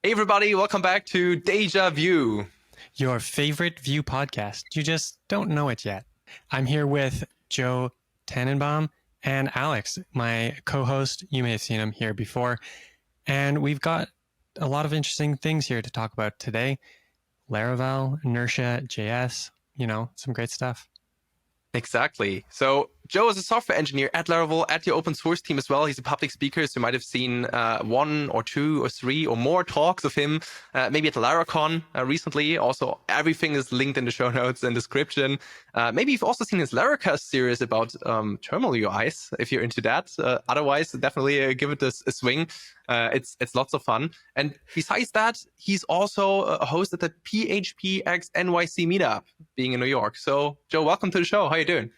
Hey everybody, welcome back to DejaVue. Your favorite Vue podcast. You just don't know it yet. I'm here with Joe Tannenbaum and Alex, my co-host. You may have seen him here before. And we've got a lot of interesting things here to talk about today. Laravel, Inertia.js, some great stuff. Exactly. So Joe is a software engineer at Laravel, at your open source team as well. He's a public speaker, so you might have seen one or two or three or more talks of him, maybe at Laracon recently. Also, everything is linked in the show notes and description. Maybe you've also seen his Laracast series about terminal UIs, if you're into that. Otherwise, definitely give it a swing. It's lots of fun. And besides that, he's also a host at the PHP X NYC meetup, being in New York. So, Joe, welcome to the show. How you doing?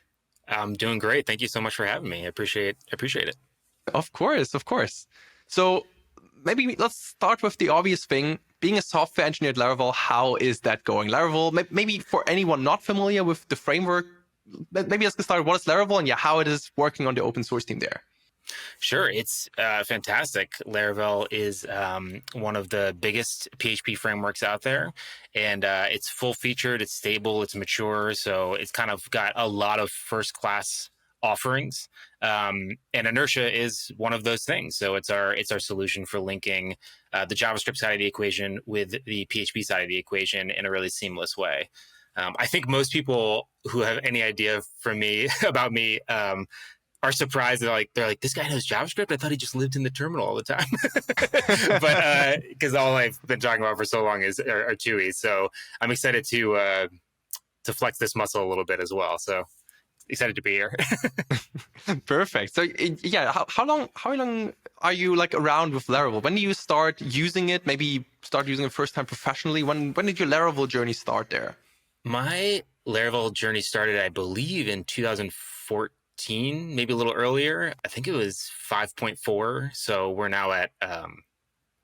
I'm doing great. Thank you so much for having me. I appreciate it. Of course, of course. So maybe let's start with the obvious thing. Being a software engineer at Laravel, how is that going? Laravel, maybe for anyone not familiar with the framework, maybe let's get started. What is Laravel and how it is working on the open source team there? Sure. It's fantastic. Laravel is one of the biggest PHP frameworks out there, and it's full featured, it's stable, it's mature. So it's kind of got a lot of first class offerings. And Inertia is one of those things. So it's our solution for linking the JavaScript side of the equation with the PHP side of the equation in a really seamless way. I think most people who have any idea from me about me are surprised. They're like, this guy knows JavaScript? I thought he just lived in the terminal all the time. But because all I've been talking about for so long are TUIs. So I'm excited to flex this muscle a little bit as well. So excited to be here. Perfect. So how long are you around with Laravel? When do you start using it? Maybe start using it first time professionally? When did your Laravel journey start there? My Laravel journey started, I believe, in 2014, maybe a little earlier. I think it was 5.4. So we're now at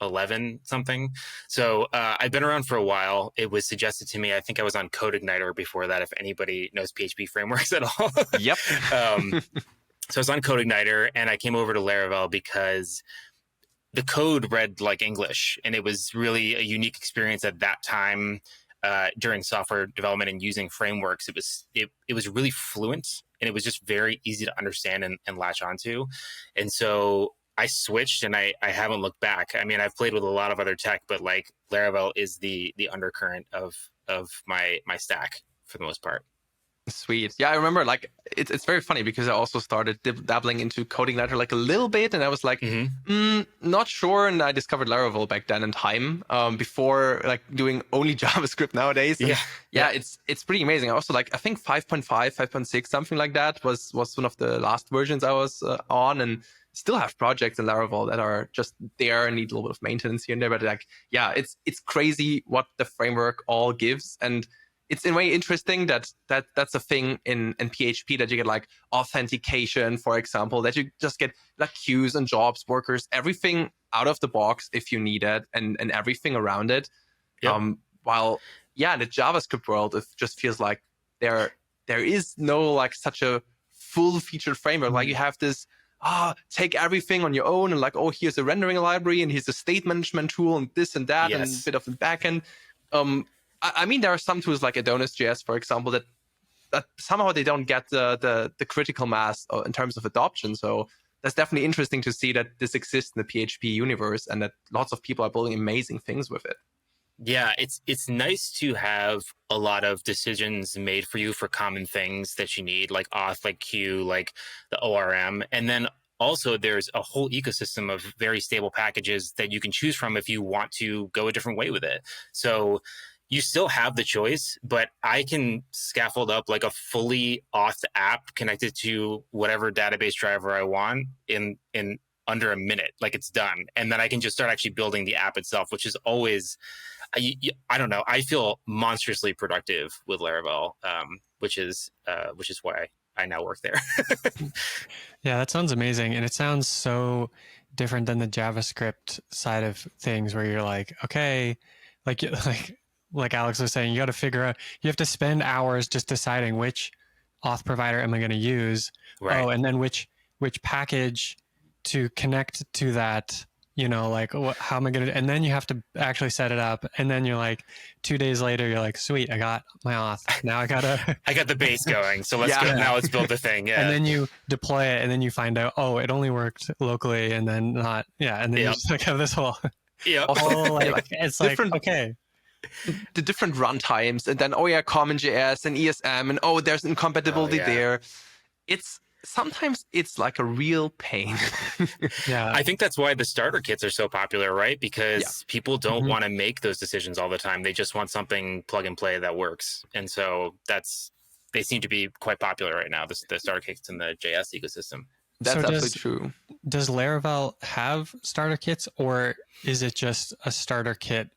11 something. So I've been around for a while. It was suggested to me. I think I was on CodeIgniter before that, if anybody knows PHP frameworks at all. Yep. So I was on CodeIgniter and I came over to Laravel because the code read like English, and it was really a unique experience at that time. During software development and using frameworks, it was really fluent, and it was just very easy to understand and latch onto. And so I switched, and I haven't looked back. I mean, I've played with a lot of other tech, but Laravel is the undercurrent of my stack for the most part. Sweet. Yeah, I remember it's very funny because I also started dabbling into CodeIgniter a little bit, and I was not sure, and I discovered Laravel back then in time before doing only JavaScript nowadays. And it's pretty amazing. I also I think 5.5, 5.6, something like that was one of the last versions I was on, and still have projects in Laravel that are just there and need a little bit of maintenance here and there. But it's crazy what the framework all gives. And it's in a way interesting that's a thing in PHP, that you get authentication, for example, that you just get queues and jobs, workers, everything out of the box if you need it, and everything around it. Yep. While in the JavaScript world, it just feels like there is no such a full featured framework. Mm-hmm. You have this take everything on your own, and here's a rendering library, and here's a state management tool, and this and that, and a bit of the backend. I mean, there are some tools like Adonis.js, for example, that somehow they don't get the critical mass in terms of adoption. So that's definitely interesting to see that this exists in the PHP universe, and that lots of people are building amazing things with it. Yeah, it's nice to have a lot of decisions made for you for common things that you need, like auth, like queue, like the ORM. And then also there's a whole ecosystem of very stable packages that you can choose from if you want to go a different way with it. So you still have the choice, but I can scaffold up a fully auth app connected to whatever database driver I want in under a minute. It's done. And then I can just start actually building the app itself, which is always, I don't know, I feel monstrously productive with Laravel, which is why I now work there. Yeah, that sounds amazing. And it sounds so different than the JavaScript side of things, where you're okay, like Alex was saying, you got to figure out, you have to spend hours just deciding which auth provider am I going to use. Right. Oh, and then which package to connect to that, like how am I going to, and then you have to actually set it up. And then you're like 2 days later, you're like, sweet, I got my auth. Now I got to, I got the base going. So let's go. Yeah. Now let's build the thing. Yeah. and then you deploy it and then you find out, oh, it only worked locally and then not. Yeah. And then you Yep. just like have this whole, Yep. whole like it's like, different- okay. the different runtimes, and then CommonJS and ESM, and there's incompatibility yeah. there. Sometimes it's like a real pain. Yeah. I think that's why the starter kits are so popular, right? Because people don't want to make those decisions all the time. They just want something plug and play that works. And so they seem to be quite popular right now, the starter kits in the JS ecosystem. That's So absolutely true. Does Laravel have starter kits, or is it just a starter kit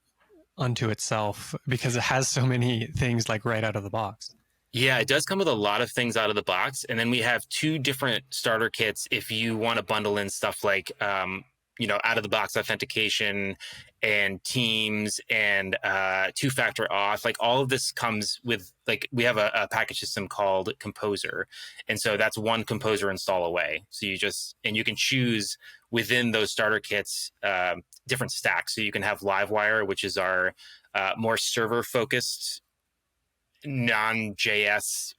unto itself because it has so many things like right out of the box? Yeah, it does come with a lot of things out of the box. And then we have 2 different starter kits if you want to bundle in stuff like, out of the box authentication and Teams and 2-factor auth. Like all of this comes with, like, we have a package system called Composer. And so that's one Composer install away. So you can choose within those starter kits different stacks. So you can have Livewire, which is our more server focused non-JS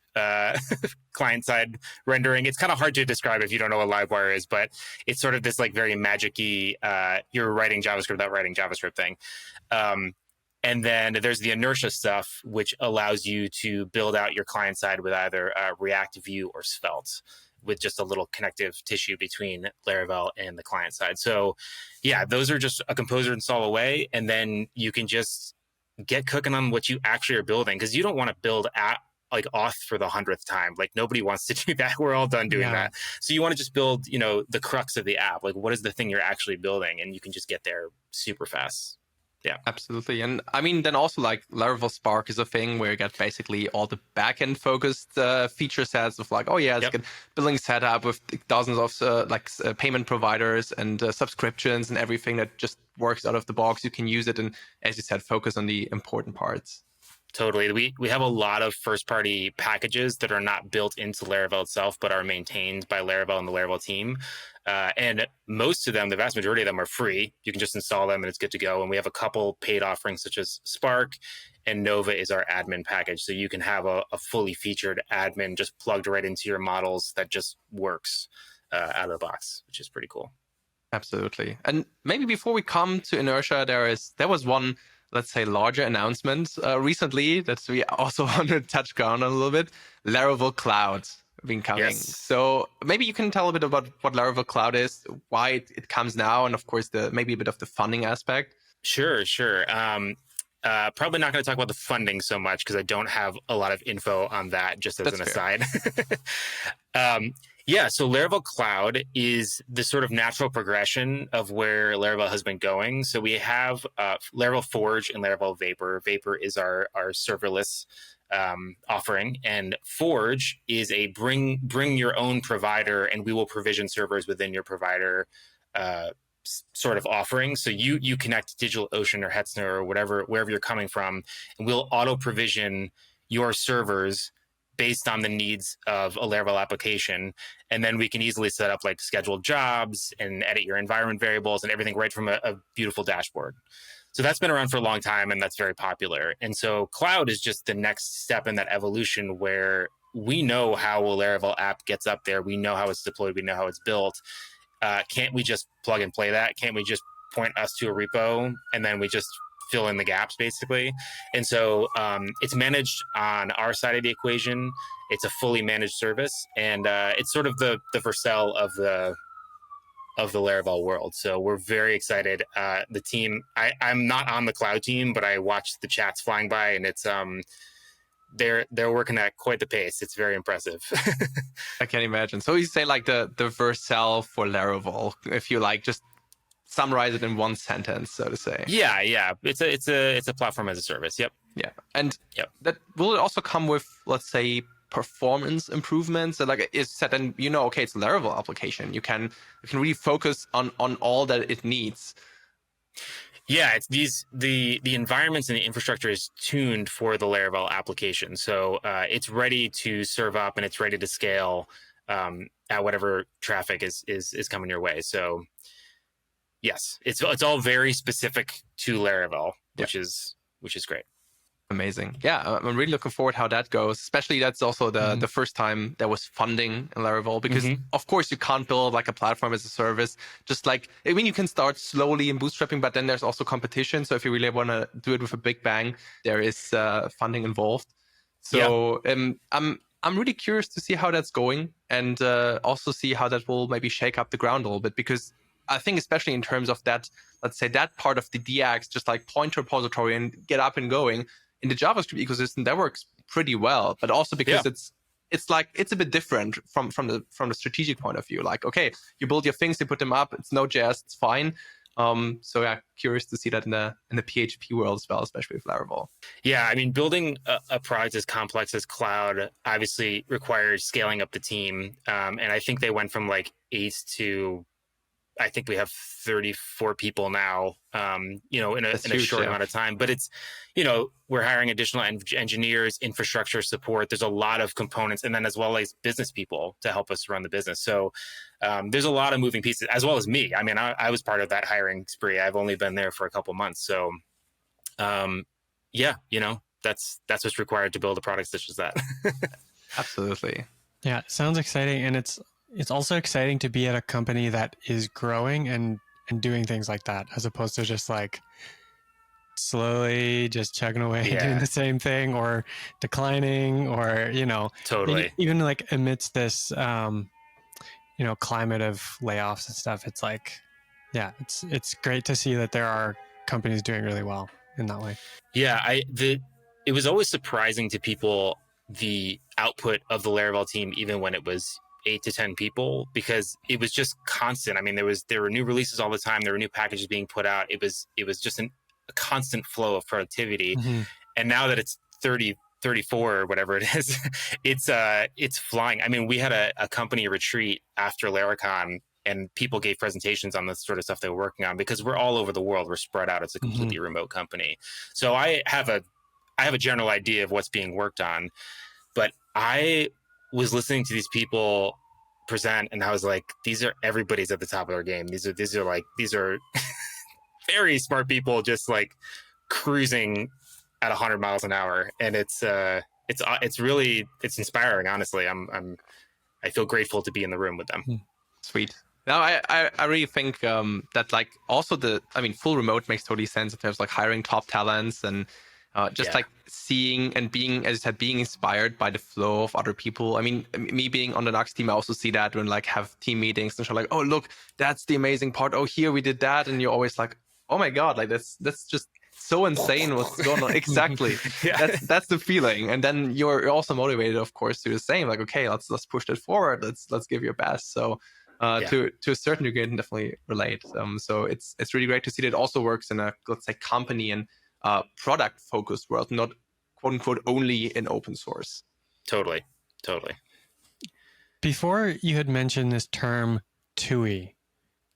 client-side rendering. It's kind of hard to describe if you don't know what Livewire is, but it's sort of this like very magic-y, you're writing JavaScript without writing JavaScript thing. And then there's the Inertia stuff, which allows you to build out your client-side with either React, Vue, or Svelte, with just a little connective tissue between Laravel and the client side. So yeah, those are just a Composer install away, and then you can just get cooking on what you actually are building, because you don't want to build like auth for the 100th time. Like nobody wants to do that. We're all done doing that. So you want to just build, the crux of the app. Like what is the thing you're actually building? And you can just get there super fast. Yeah, absolutely. And I mean, then also like Laravel Spark is a thing where you get basically all the backend focused feature sets of like, it's good billing setup with dozens of payment providers and subscriptions and everything that just works out of the box. You can use it and, as you said, focus on the important parts. Totally. We have a lot of first-party packages that are not built into Laravel itself, but are maintained by Laravel and the Laravel team. And most of them, the vast majority of them, are free. You can just install them and it's good to go. And we have a couple paid offerings such as Spark, and Nova is our admin package. So you can have a fully featured admin just plugged right into your models that just works out of the box, which is pretty cool. Absolutely. And maybe before we come to Inertia, there was one, let's say, larger announcement recently that we also want to touch on a little bit. Laravel Cloud been coming. Yes. So maybe you can tell a bit about what Laravel Cloud is, why it comes now, and of course maybe a bit of the funding aspect. Sure. Probably not going to talk about the funding so much because I don't have a lot of info on that, just as an aside. So Laravel Cloud is the sort of natural progression of where Laravel has been going. So we have Laravel Forge and Laravel Vapor. Vapor is our serverless offering, and Forge is a bring your own provider, and we will provision servers within your provider sort of offering. So you connect to DigitalOcean or Hetzner or wherever you're coming from, and we'll auto provision your servers based on the needs of a Laravel application. And then we can easily set up like scheduled jobs and edit your environment variables and everything right from a beautiful dashboard. So that's been around for a long time, and that's very popular. And so Cloud is just the next step in that evolution where we know how a Laravel app gets up there. We know how it's deployed. We know how it's built. Can't we just plug and play that? Can't we just point us to a repo and then we just fill in the gaps, basically? And so it's managed on our side of the equation. It's a fully managed service, and it's sort of the Vercel of the Laravel world. So we're very excited. The team, I'm not on the Cloud team, but I watched the chats flying by, and it's they're working at quite the pace. It's very impressive. I can imagine. So you say like the Vercel for Laravel, if you like just summarize it in one sentence, so to say. Yeah. It's a platform as a service. Yep. Yeah. And that will it also come with, let's say, performance improvements? So like it's set, and okay, it's a Laravel application. You can really focus on all that it needs. Yeah, it's the environments and the infrastructure is tuned for the Laravel application. So it's ready to serve up and it's ready to scale at whatever traffic is coming your way. So Yes, it's all very specific to Laravel, Yeah. which is great. Amazing. Yeah, I'm really looking forward how that goes. Especially that's also the first time there was funding in Laravel, because of course you can't build like a platform as a service. Just like, I mean, you can start slowly in bootstrapping, but then there's also competition. So if you really want to do it with a big bang, there is funding involved. So I'm really curious to see how that's going, and also see how that will maybe shake up the ground a little bit, because I think especially in terms of that, let's say that part of the DX, just like point to repository and get up and going. In the JavaScript ecosystem, that works pretty well, but also because it's like it's a bit different from the strategic point of view. Like, okay, you build your things, you put them up. It's Node.js, it's fine. So yeah, curious to see that in the PHP world as well, especially with Laravel. Yeah, I mean, building a product as complex as Cloud obviously requires scaling up the team, and I think they went from like 8 to, I think we have 34 people now, in a huge, short amount of time. But it's, we're hiring additional engineers, infrastructure support. There's a lot of components, and then as well as business people to help us run the business. So there's a lot of moving pieces, as well as me. I mean, I was part of that hiring spree. I've only been there for a couple months. So that's what's required to build a product such as that. Absolutely. Yeah, sounds exciting. And it's also exciting to be at a company that is growing and doing things like that, as opposed to just like slowly just chugging away doing the same thing, or declining, or Totally. even like amidst this climate of layoffs and stuff. It's like, yeah, it's great to see that there are companies doing really well in that way. Yeah, it was always surprising to people, the output of the Laravel team, even when it was 8 to 10 people, because it was just constant. I mean, there were new releases all the time. There were new packages being put out. It was just a constant flow of productivity. And now that it's 30, 34 or whatever it is, it's flying. I mean, we had a company retreat after Laracon, and people gave presentations on the sort of stuff they were working on, because we're all over the world. We're spread out. It's a completely remote company. So I have a general idea of what's being worked on, but I was listening to these people present, and I was like, everybody's at the top of their game. These are very smart people, just like cruising at 100 miles an hour. And it's inspiring. Honestly, I feel grateful to be in the room with them. Sweet. Now, I really think that like also full remote makes totally sense in terms of like hiring top talents, and like seeing and being, as you said, being inspired by the flow of other people. I mean, me being on the Nuxt team, I also see that when like have team meetings and so like, oh, look, that's the amazing part. Oh, here we did that. And you're always like, oh my God, like that's just so insane what's going on. Exactly. That's the feeling. And then you're also motivated, of course, to do the same. Like, okay, let's push that forward. Let's give your best. So to a certain degree, I can definitely relate. So it's really great to see that it also works in a, let's say, company and product focused world, not quote unquote only in open source. Totally. Before, you had mentioned this term TUI.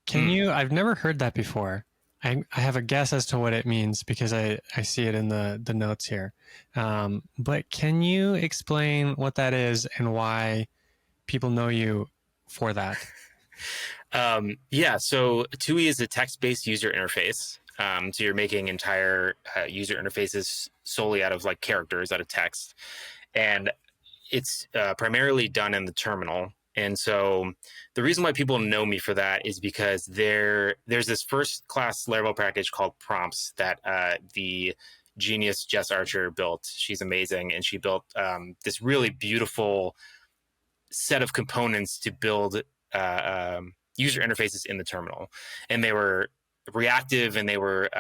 Can you, I've never heard that before. I have a guess as to what it means because I see it in the notes here. But can you explain what that is and why people know you for that? So TUI is a text-based user interface. So you're making entire user interfaces solely out of like characters, out of text. And it's primarily done in the terminal. And so the reason why people know me for that is because there's this first-class Laravel package called Prompts that the genius Jess Archer built. She's amazing, and she built this really beautiful set of components to build user interfaces in the terminal. And they were reactive, and they were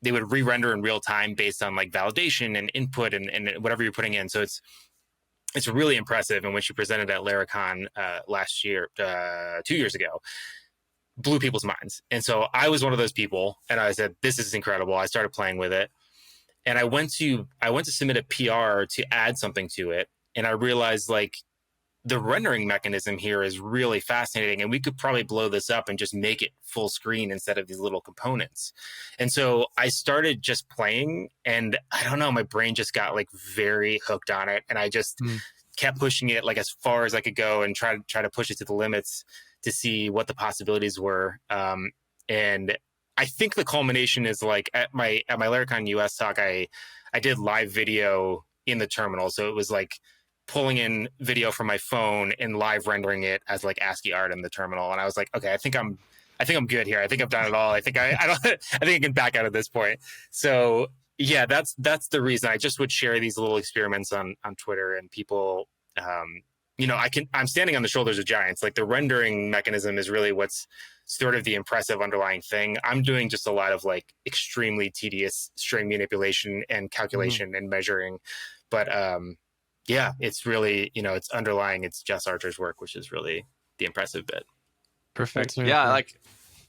they would re-render in real time based on like validation and input and whatever you're putting in. So it's really impressive. And when she presented at Laracon last year, 2 years ago, blew people's minds. And so I was one of those people, and I said, this is incredible. I started playing with it, and I went to submit a PR to add something to it. And I realized like the rendering mechanism here is really fascinating, and we could probably blow this up and just make it full screen instead of these little components. And so I started just playing, and I don't know, my brain just got like very hooked on it, and I just kept pushing it like as far as I could go and try to push it to the limits, to see what the possibilities were. And I think the culmination is like at my Laracon US talk, I did live video in the terminal. So it was like pulling in video from my phone and live rendering it as like ASCII art in the terminal. And I was like, okay, I think I'm good here. I think I've done it all. I think I don't I think I can back out at this point. So yeah, that's the reason. I just would share these little experiments on Twitter, and people I'm standing on the shoulders of giants. Like the rendering mechanism is really what's sort of the impressive underlying thing. I'm doing just a lot of like extremely tedious string manipulation and calculation and measuring. But yeah, it's really, it's underlying, it's Jess Archer's work, which is really the impressive bit. Perfect. Yeah, like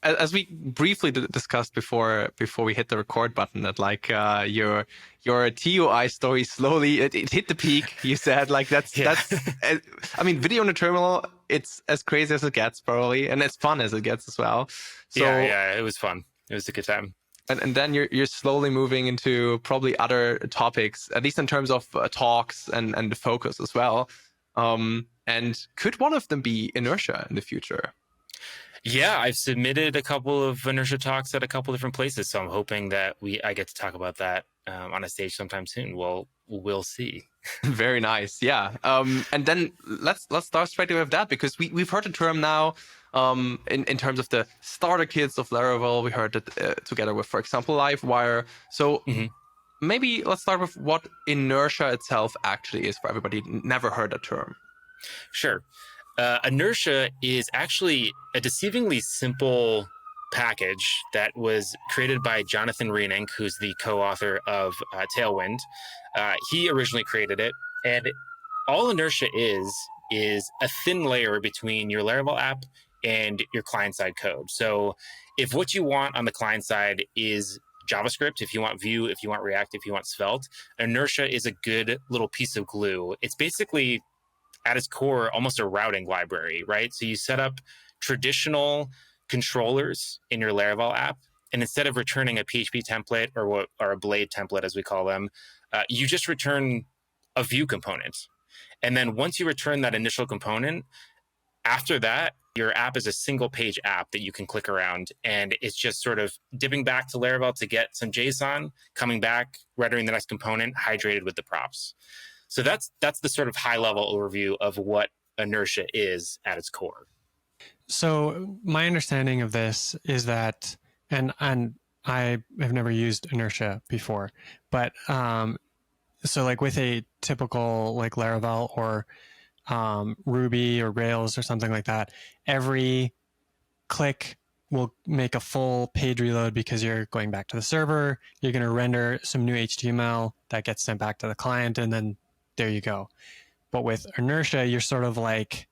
as we briefly discussed before we hit the record button, that like your TUI story slowly it hit the peak. You said like that's I mean, video in the terminal, it's as crazy as it gets probably, and as fun as it gets as well. So yeah, it was fun. It was a good time. And then you're slowly moving into probably other topics, at least in terms of talks and the focus as well. And could one of them be Inertia in the future? Yeah, I've submitted a couple of Inertia talks at a couple different places, so I'm hoping that I get to talk about that on a stage sometime soon. We'll see. Very nice. Yeah. And then let's start straight away with that, because we've heard the term now in terms of the starter kits of Laravel. We heard it together with, for example, Livewire. So maybe let's start with what Inertia itself actually is for everybody who never heard the term. Sure. Inertia is actually a deceivingly simple package that was created by Jonathan Reenink, who's the co-author of Tailwind. He originally created it, and all Inertia is a thin layer between your Laravel app and your client-side code. So if what you want on the client side is JavaScript, if you want Vue, if you want React, if you want Svelte, Inertia is a good little piece of glue. It's basically, at its core, almost a routing library, right? So you set up traditional controllers in your Laravel app, and instead of returning a PHP template or a Blade template, as we call them, you just return a Vue component. And then once you return that initial component, after that, your app is a single page app that you can click around, and it's just sort of dipping back to Laravel to get some JSON, coming back, rendering the next component, hydrated with the props. So that's the sort of high level overview of what Inertia is at its core. So my understanding of this is that, and I have never used Inertia before, but so like with a typical like Laravel or Ruby or Rails or something like that, every click will make a full page reload because you're going back to the server, you're going to render some new HTML that gets sent back to the client, and then there you go. But with Inertia, you're sort of like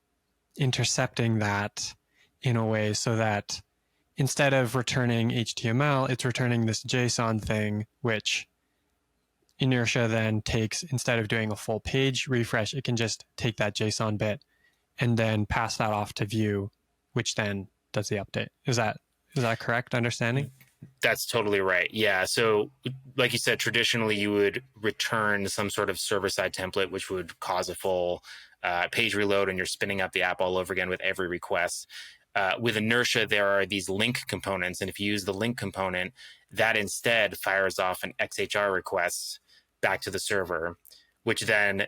intercepting that in a way so that instead of returning HTML, it's returning this JSON thing, which Inertia then takes, instead of doing a full page refresh, it can just take that JSON bit and then pass that off to Vue, which then does the update. Is that correct understanding? That's totally right. Yeah. So like you said, traditionally you would return some sort of server-side template, which would cause a full page reload, and you're spinning up the app all over again with every request. With Inertia, there are these link components, and if you use the link component, that instead fires off an XHR request back to the server, which then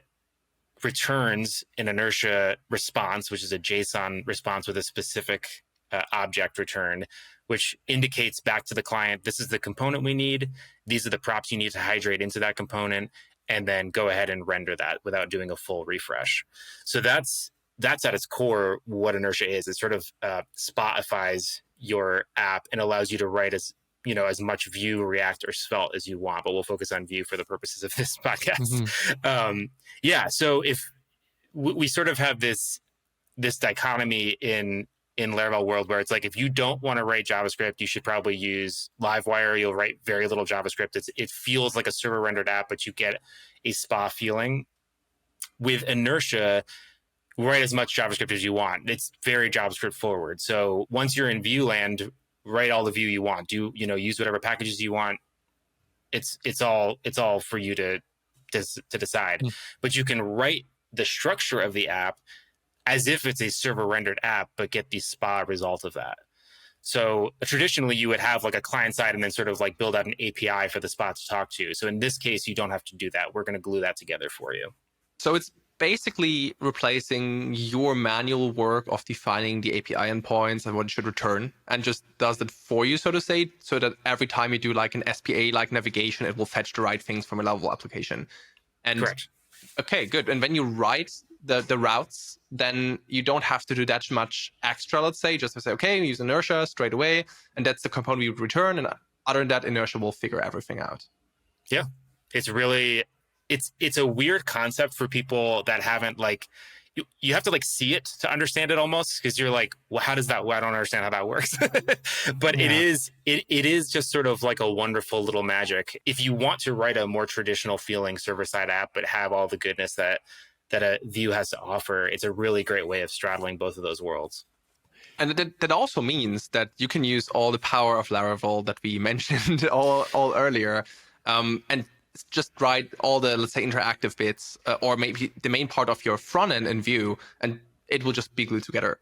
returns an Inertia response, which is a JSON response with a specific object return, which indicates back to the client, this is the component we need, these are the props you need to hydrate into that component, and then go ahead and render that without doing a full refresh. So that's at its core what Inertia is. It sort of spotifies your app and allows you to write as much Vue, React, or Svelte as you want, but we'll focus on Vue for the purposes of this podcast. So if we sort of have this dichotomy in Laravel world where it's like, if you don't want to write JavaScript, you should probably use Livewire. You'll write very little JavaScript. It feels like a server rendered app, but you get a spa feeling. With Inertia, write as much JavaScript as you want. It's very JavaScript forward. So once you're in Vue land, write all the Vue you want. Use whatever packages you want. It's all for you to decide. But you can write the structure of the app as if it's a server rendered app, but get the SPA result of that. So traditionally you would have like a client side and then sort of like build out an API for the SPA to talk to. So in this case, you don't have to do that. We're going to glue that together for you. So it's basically replacing your manual work of defining the API endpoints and what it should return, and just does it for you, so to say, so that every time you do like an SPA like navigation, it will fetch the right things from a Laravel application. And correct. Okay, good. And when you write the routes, then you don't have to do that much extra, let's say, just to say, okay, use Inertia straight away, and that's the component we would return. And other than that, Inertia will figure everything out. Yeah, it's really, it's a weird concept for people that haven't like, you have to like see it to understand it almost, because you're like, well, how does that, well, I don't understand how that works. But yeah. it is just sort of like a wonderful little magic. If you want to write a more traditional feeling server-side app, but have all the goodness that a Vue has to offer, it's a really great way of straddling both of those worlds. And that also means that you can use all the power of Laravel that we mentioned all earlier, and just write all the, let's say, interactive bits, or maybe the main part of your front end in Vue, and it will just be glued together.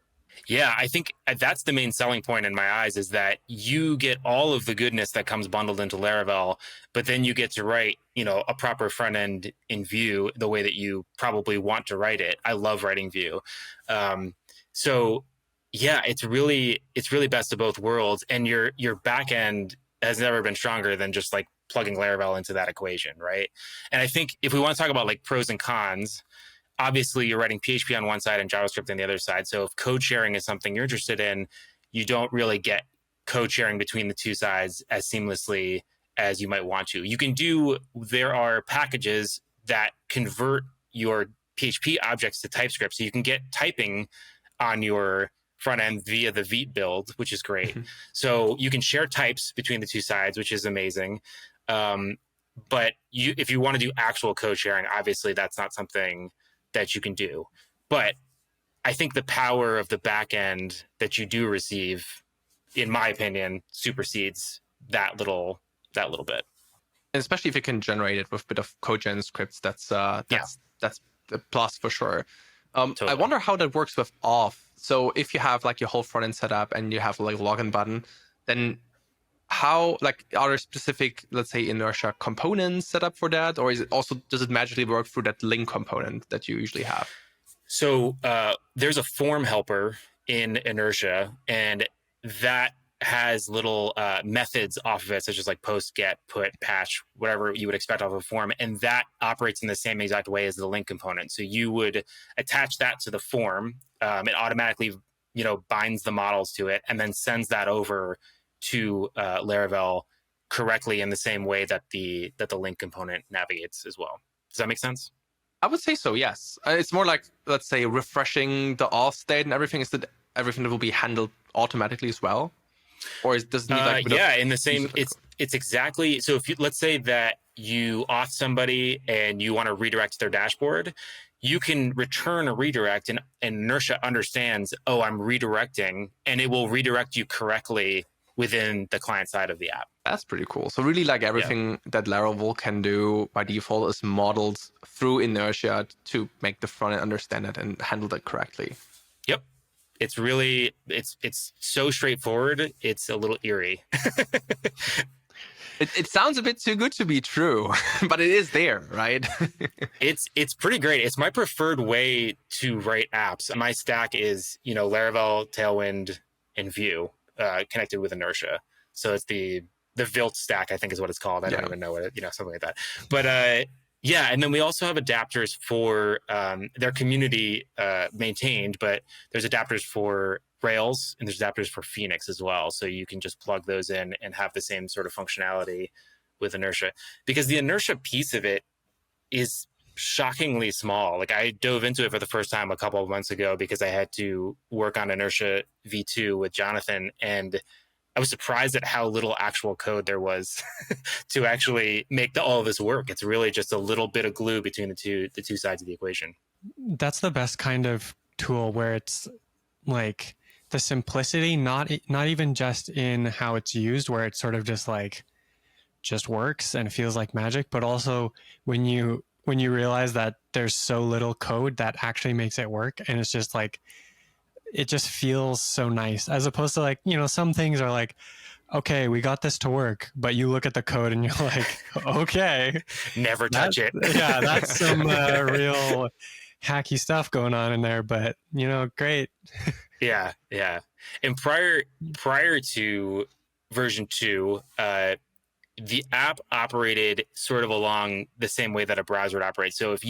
Yeah, I think that's the main selling point in my eyes, is that you get all of the goodness that comes bundled into Laravel, but then you get to write, a proper front end in Vue the way that you probably want to write it. I love writing Vue. So yeah, it's really best of both worlds, and your back end has never been stronger than just like plugging Laravel into that equation, right? And I think if we want to talk about like pros and cons, obviously you're writing PHP on one side and JavaScript on the other side. So if code sharing is something you're interested in, you don't really get code sharing between the two sides as seamlessly as you might want to. There are packages that convert your PHP objects to TypeScript. So you can get typing on your front end via the Vite build, which is great. So you can share types between the two sides, which is amazing. But if you want to do actual code sharing, obviously that's not something that you can do. But I think the power of the back end that you do receive, in my opinion, supersedes that little bit. And especially if you can generate it with a bit of code scripts, that's a plus for sure. Totally. I wonder how that works with auth. So if you have like your whole front end set up and you have like a login button, then how, like, are there specific, let's say, Inertia components set up for that? Or does it magically work through that link component that you usually have? So there's a form helper in Inertia, and that has little methods off of it, such as like post, get, put, patch, whatever you would expect off of a form. And that operates in the same exact way as the link component. So you would attach that to the form. It automatically, binds the models to it and then sends that over to Laravel correctly in the same way that the link component navigates as well. Does that make sense? I would say so, yes. It's more like, let's say, refreshing the auth state and everything. Is that everything that will be handled automatically as well? Or does it need like in the same, it's exactly, so if you, let's say that you auth somebody and you want to redirect their dashboard, you can return a redirect, and Inertia understands, oh, I'm redirecting, and it will redirect you correctly within the client side of the app. That's pretty cool. So really, like, everything that Laravel can do by default is modeled through Inertia to make the front end understand it and handle that correctly. Yep. It's really, it's so straightforward. It's a little eerie. It sounds a bit too good to be true, but it is there, right? It's pretty great. It's my preferred way to write apps. My stack is, Laravel, Tailwind, and Vue connected with Inertia. So it's the Vilt stack, I think is what it's called. I don't even know what something like that. But and then we also have adapters for their community maintained, but there's adapters for Rails and there's adapters for Phoenix as well. So you can just plug those in and have the same sort of functionality with Inertia, because the Inertia piece of it is shockingly small. Like, I dove into it for the first time a couple of months ago because I had to work on Inertia V2 with Jonathan, and I was surprised at how little actual code there was to actually make all of this work. It's really just a little bit of glue between the two sides of the equation. That's the best kind of tool, where it's like the simplicity, not even just in how it's used, where it's sort of just works and feels like magic, but also when you when you realize that there's so little code that actually makes it work, and it's just like, it just feels so nice, as opposed to like, some things are like, okay, we got this to work, but you look at the code and you're like, okay, Never touch it. Yeah, that's some real hacky stuff going on in there, but great. Yeah. And prior to version 2, the app operated sort of along the same way that a browser would operate. So if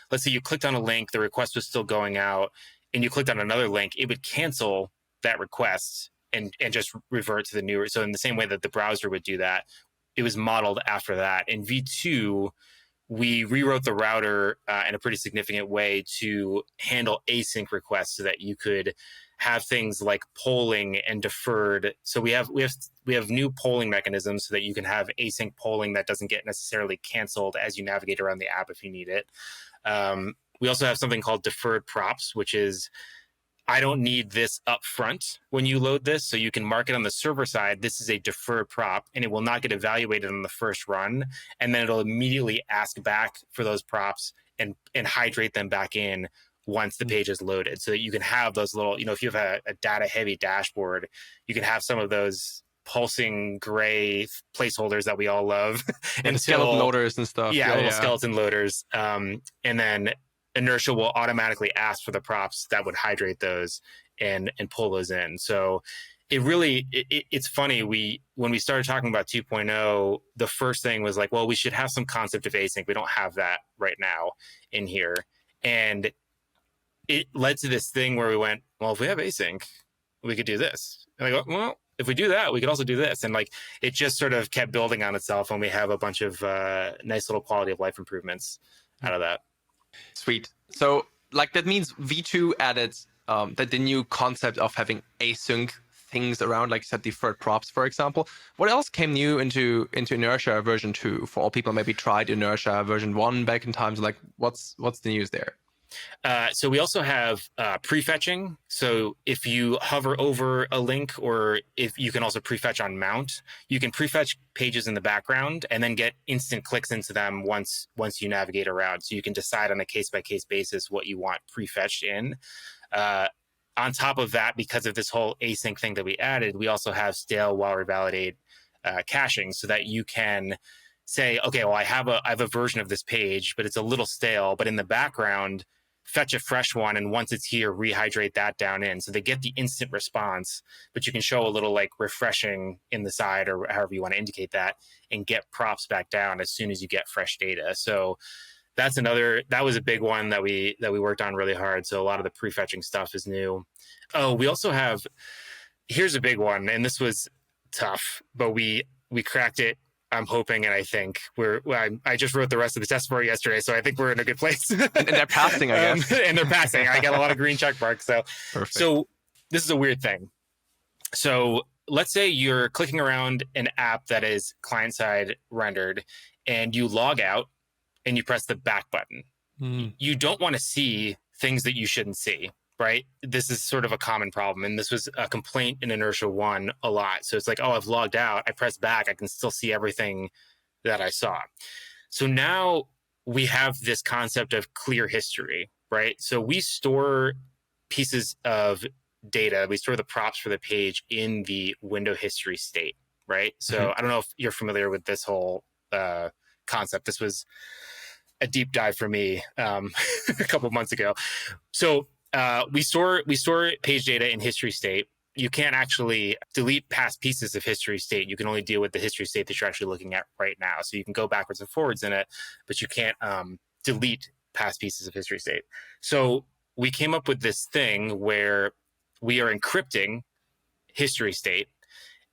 let's say you clicked on a link, the request was still going out, and you clicked on another link, it would cancel that request and just revert to the newer. So in the same way that the browser would do that, it was modeled after that. In V2, we rewrote the router in a pretty significant way to handle async requests so that you could have things like polling and deferred. So we have new polling mechanisms so that you can have async polling that doesn't get necessarily canceled as you navigate around the app if you need it. We also have something called deferred props, which is, I don't need this up front when you load this. So you can mark it on the server side. This is a deferred prop, and it will not get evaluated on the first run. And then it'll immediately ask back for those props and hydrate them back in once the page is loaded. So that you can have those little, if you have a data heavy dashboard, you can have some of those pulsing gray placeholders that we all love. And the skeleton loaders and stuff. Yeah, little skeleton loaders. And then Inertia will automatically ask for the props that would hydrate those and pull those in. So it's funny. When we started talking about 2.0, the first thing was like, well, we should have some concept of async. We don't have that right now in here. And it led to this thing where we went, well, if we have async, we could do this. And I go, well, if we do that, we could also do this. And like, it just sort of kept building on itself, and we have a bunch of nice little quality of life improvements out of that. Sweet. So like that means V2 added that the new concept of having async things around, like you said, deferred props, for example. What else came new into Inertia version 2 for all people maybe tried Inertia version 1 back in times? Like what's the news there? So we also have prefetching. So if you hover over a link, or if you can also prefetch on mount, you can prefetch pages in the background and then get instant clicks into them once you navigate around. So you can decide on a case-by-case basis what you want prefetched in. On top of that, because of this whole async thing that we added, we also have stale while revalidate caching, so that you can say, okay, well, I have a version of this page, but it's a little stale, but in the background, fetch a fresh one, and once it's here, rehydrate that down in. So they get the instant response, but you can show a little like refreshing in the side, or however you want to indicate that, and get props back down as soon as you get fresh data. So that was a big one that we worked on really hard. So a lot of the prefetching stuff is new. Oh, we also have, here's a big one, and this was tough, but we cracked it. I'm hoping, and I think I just wrote the rest of the test for yesterday, so I think we're in a good place. And they're passing, I guess. And they're passing. I got a lot of green check marks. So, perfect. So this is a weird thing. So let's say you're clicking around an app that is client-side rendered, and you log out and you press the back button. You don't want to see things that you shouldn't see, right? This is sort of a common problem. And this was a complaint in Inertia 1 a lot. So it's like, oh, I've logged out. I press back. I can still see everything that I saw. So now we have this concept of clear history, right? So we store pieces of data. We store the props for the page in the window history state, right? So I don't know if you're familiar with this whole concept. This was a deep dive for me a couple of months ago. So we store page data in history state. You can't actually delete past pieces of history state. You can only deal with the history state that you're actually looking at right now. So you can go backwards and forwards in it, but you can't delete past pieces of history state. So we came up with this thing where we are encrypting history state.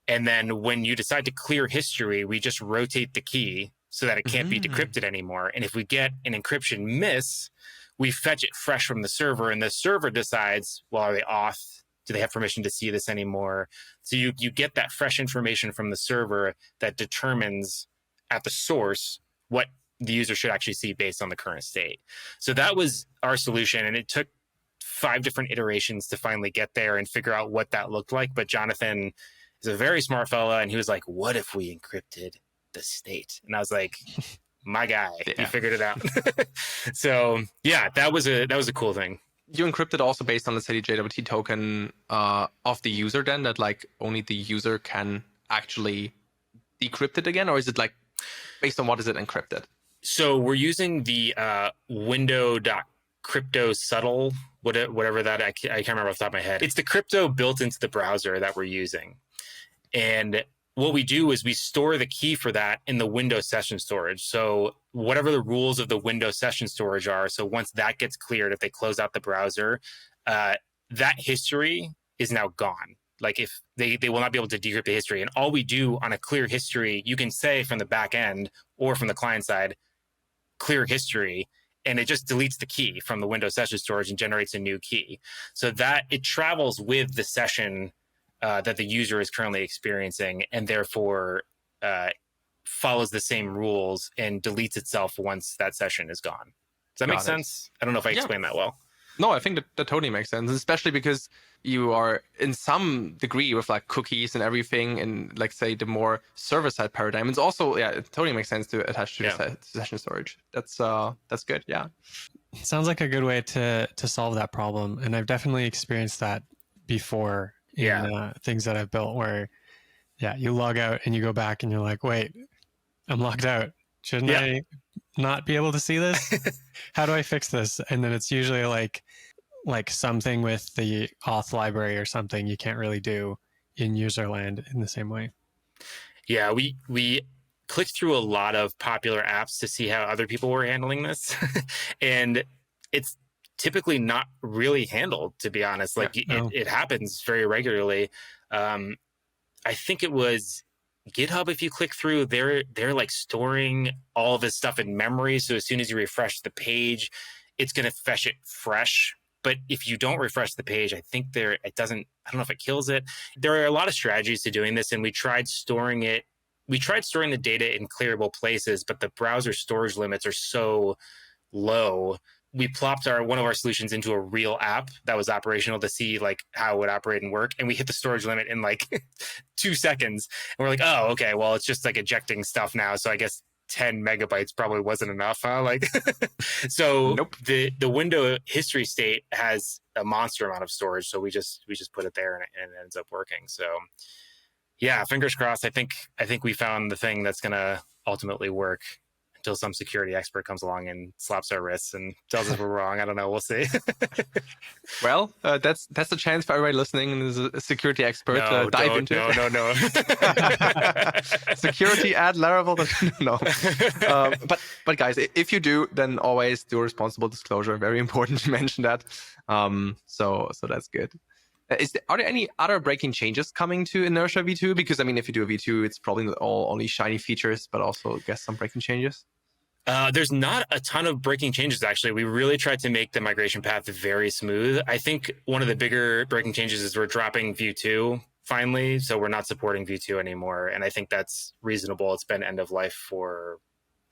And then when you decide to clear history, we just rotate the key so that it can't be decrypted anymore. And if we get an encryption miss, we fetch it fresh from the server, and the server decides, well, are they auth? Do they have permission to see this anymore? So you get that fresh information from the server that determines at the source what the user should actually see based on the current state. So that was our solution, and it took 5 different iterations to finally get there and figure out what that looked like. But Jonathan is a very smart fella, and he was like, what if we encrypted the state? And I was like, my guy, Yeah. he figured it out. So yeah, that was a cool thing. You encrypted also based on, let's say, the JWT token of the user, then that like only the user can actually decrypt it again, or is it like based on what is it encrypted? So we're using the window.crypto subtle, whatever that, I can't remember off the top of my head. It's the crypto built into the browser that we're using. And what we do is we store the key for that in the Windows session storage. So whatever the rules of the Windows session storage are, so once that gets cleared, if they close out the browser, that history is now gone. Like if they will not be able to decrypt the history. And all we do on a clear history, you can say from the back end or from the client side, clear history, and it just deletes the key from the Windows session storage and generates a new key. So that it travels with the session that the user is currently experiencing, and therefore follows the same rules and deletes itself once that session is gone. Does that make sense? I don't know if I explained that well. No, I think that totally makes sense, especially because you are in some degree with like cookies and everything, and like say the more server-side paradigm. It's also it totally makes sense to attach to the session storage. That's good. Yeah, sounds like a good way to solve that problem, and I've definitely experienced that before in things that I've built where you log out and you go back and you're like, wait, I'm logged out. Shouldn't I not be able to see this? How do I fix this? And then it's usually like something with the auth library or something you can't really do in user land in the same way. Yeah, we clicked through a lot of popular apps to see how other people were handling this. And it's typically not really handled, to be honest. Like it happens very regularly. I think it was GitHub, if you click through, they're like storing all this stuff in memory. So as soon as you refresh the page, it's going to fetch it fresh. But if you don't refresh the page, I think I don't know if it kills it. There are a lot of strategies to doing this, and we tried storing it. We tried storing the data in clearable places, but the browser storage limits are so low. We plopped one of our solutions into a real app that was operational to see like how it would operate and work. And we hit the storage limit in like 2 seconds. And we're like, oh, okay, well, it's just like ejecting stuff now. So I guess 10 megabytes probably wasn't enough, huh? Like, so nope. The window history state has a monster amount of storage. So we just put it there and it ends up working. So yeah, fingers crossed. I think we found the thing that's going to ultimately work. Until some security expert comes along and slaps our wrists and tells us we're wrong. I don't know. We'll see. Well, that's a chance for everybody listening and is a security expert. Dive into it. No. Security at Laravel. No. But guys, if you do, then always do responsible disclosure. Very important to mention that. So that's good. Are there any other breaking changes coming to Inertia v2? Because I mean, if you do a v2, it's probably not only shiny features, but also I guess some breaking changes. There's not a ton of breaking changes, actually. We really tried to make the migration path very smooth. I think one of the bigger breaking changes is we're dropping Vue 2 finally. So we're not supporting Vue 2 anymore. And I think that's reasonable. It's been end of life for,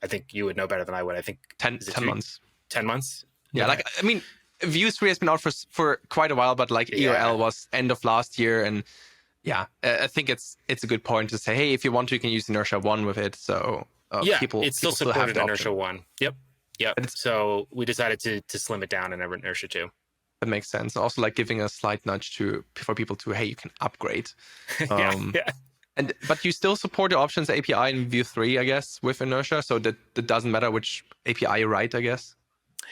I think you would know better than I would. I think 10 months. 10 months? Yeah, like, I mean, Vue 3 has been out for quite a while, but like EOL was end of last year. And yeah, I think it's a good point to say, hey, if you want to, you can use Inertia 1 with it. So it's still supported Inertia 1. Yep. So we decided to slim it down in Inertia 2. That makes sense. Also, like giving a slight nudge for people to, hey, you can upgrade. But you still support the options API in Vue 3, I guess, with Inertia. So that doesn't matter which API you write, I guess.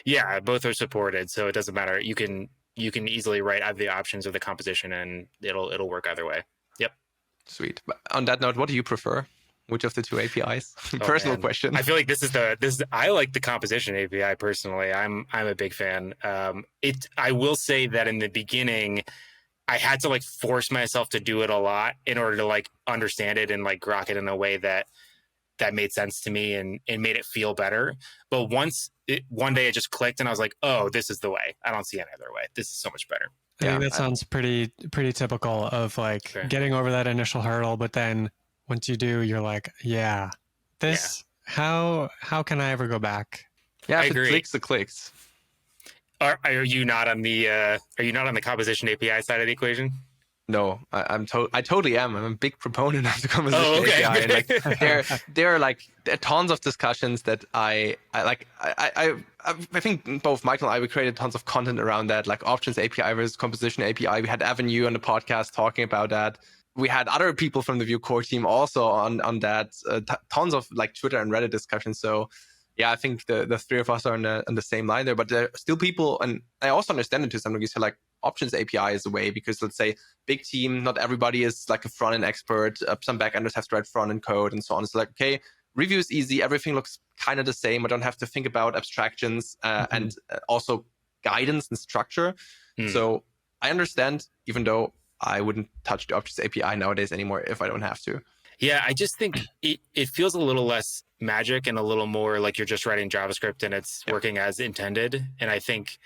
Yeah, both are supported, so it doesn't matter. You can easily write either the options or the composition, and it'll work either way. Yep. Sweet. But on that note, what do you prefer? Which of the two APIs? Personal question. I feel like I like the composition API personally. I'm a big fan. I will say that in the beginning, I had to like force myself to do it a lot in order to like understand it and like grok it in a way that made sense to me and made it feel better. But one day it just clicked and I was like, oh, this is the way. I don't see any other way. This is so much better. I think that sounds pretty typical of like getting over that initial hurdle, but then once you do, you're like, how can I ever go back? Yeah, I if agree. It clicks, it clicks. Are you not on the composition API side of the equation? No, I totally am. I'm a big proponent of the composition Oh, okay. API, and like there are tons of discussions that I like. I think both Michael and I, we created tons of content around that, like options API versus composition API. We had Avenue on the podcast talking about that. We had other people from the Vue core team also on that. Tons of like Twitter and Reddit discussions. So yeah, I think the three of us are on the same line there. But there are still people, and I also understand it to some degree. So like options API is a way, because let's say big team, not everybody is like a front end expert. Some backenders have to write front end code and so on. It's like, okay, review is easy. Everything looks kind of the same. I don't have to think about abstractions and also guidance and structure. So I understand, even though I wouldn't touch the options API nowadays anymore if I don't have to. Yeah, I just think it feels a little less magic and a little more like you're just writing JavaScript and it's working as intended. And I think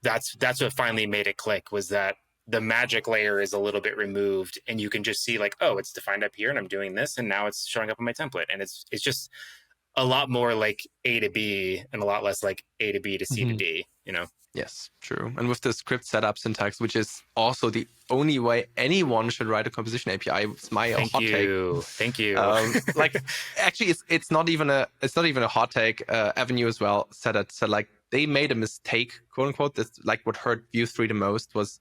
that's what finally made it click, was that the magic layer is a little bit removed and you can just see like, oh, it's defined up here and I'm doing this and now it's showing up on my template. And it's just a lot more like A to B and a lot less like A to B to C to D, you know? Yes, true. And with the script setup syntax, which is also the only way anyone should write a composition API, it's my hot take. Thank you. Like, actually, it's not even a hot take. Avenue as well said it. So like they made a mistake, quote unquote. That's like what hurt Vue 3 the most, was